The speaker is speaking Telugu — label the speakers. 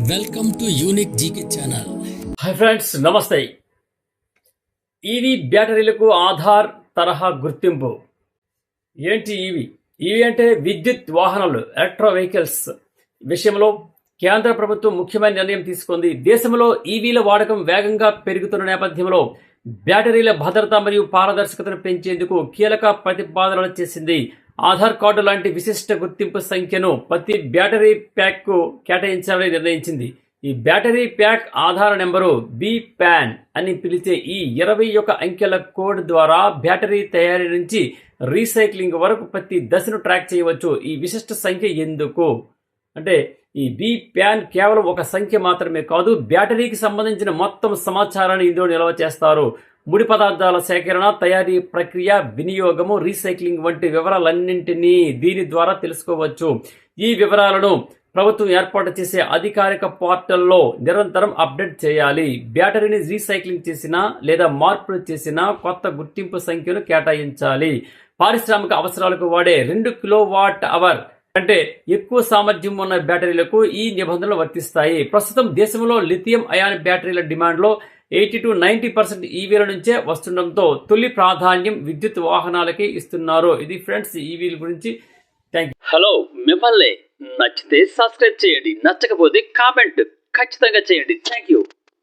Speaker 1: Welcome to unique GK channel.
Speaker 2: Hi friends, నమస్తే. ఈవీ బ్యాటరీలకు ఆధార్ తరహా గుర్తింపు. ఏంటి ఈవీ? ఈవీ అంటే విద్యుత్ వాహనాలు, ఎలక్ట్రో వెహికల్స్ విషయంలో కేంద్ర ప్రభుత్వం ముఖ్యమైన నిర్ణయం తీసుకుంది. దేశంలో ఈవీల వాడకం వేగంగా పెరుగుతున్న నేపథ్యంలో బ్యాటరీల భద్రత మరియు పారదర్శకతను పెంచేందుకు కీలక ప్రతిపాదనలు చేసింది. ఆధార్ కార్డు లాంటి విశిష్ట గుర్తింపు సంఖ్యను ప్రతి బ్యాటరీ ప్యాక్కు కేటాయించాలని నిర్ణయించింది. ఈ battery pack Aadhaar number BPAN అని పిలిచే ఈ 21 అంకెల కోడ్ ద్వారా బ్యాటరీ తయారీ నుంచి రీసైక్లింగ్ వరకు ప్రతి దశను ట్రాక్ చేయవచ్చు. ఈ విశిష్ట సంఖ్య ఎందుకు అంటే, ఈ BPAN కేవలం ఒక సంఖ్య మాత్రమే కాదు, బ్యాటరీకి సంబంధించిన మొత్తం సమాచారాన్ని ఇందులో నిల్వ చేస్తారు. ముడి పదార్థాల సేకరణ, తయారీ ప్రక్రియ, వినియోగము, రీసైక్లింగ్ వంటి వివరాలన్నింటినీ దీని ద్వారా తెలుసుకోవచ్చు. ఈ వివరాలను ప్రభుత్వం ఏర్పాటు చేసే అధికారిక పోర్టల్లో నిరంతరం అప్డేట్ చేయాలి. బ్యాటరీని రీసైక్లింగ్ చేసినా లేదా మార్పులు చేసినా కొత్త గుర్తింపు సంఖ్యను కేటాయించాలి. పారిశ్రామిక అవసరాలకు వాడే 2 కిలోవాట్ అవర్ అంటే ఎక్కువ సామర్థ్యం ఉన్న బ్యాటరీలకు ఈ నిబంధనలు వర్తిస్తాయి. ప్రస్తుతం దేశంలో లిథియం అయాన్ బ్యాటరీల డిమాండ్లో 80-90% ఈవీల నుంచే వస్తుండటంతో తొలి ప్రాధాన్యం విద్యుత్ వాహనాలకే ఇస్తున్నారు. ఇది ఫ్రెండ్స్ ఈవీల గురించి. Thank you. హలో, మిమ్మల్ని నచ్చితే సబ్స్క్రైబ్ చేయండి, నచ్చకపోతే కామెంట్ ఖచ్చితంగా చేయండి. Thank you.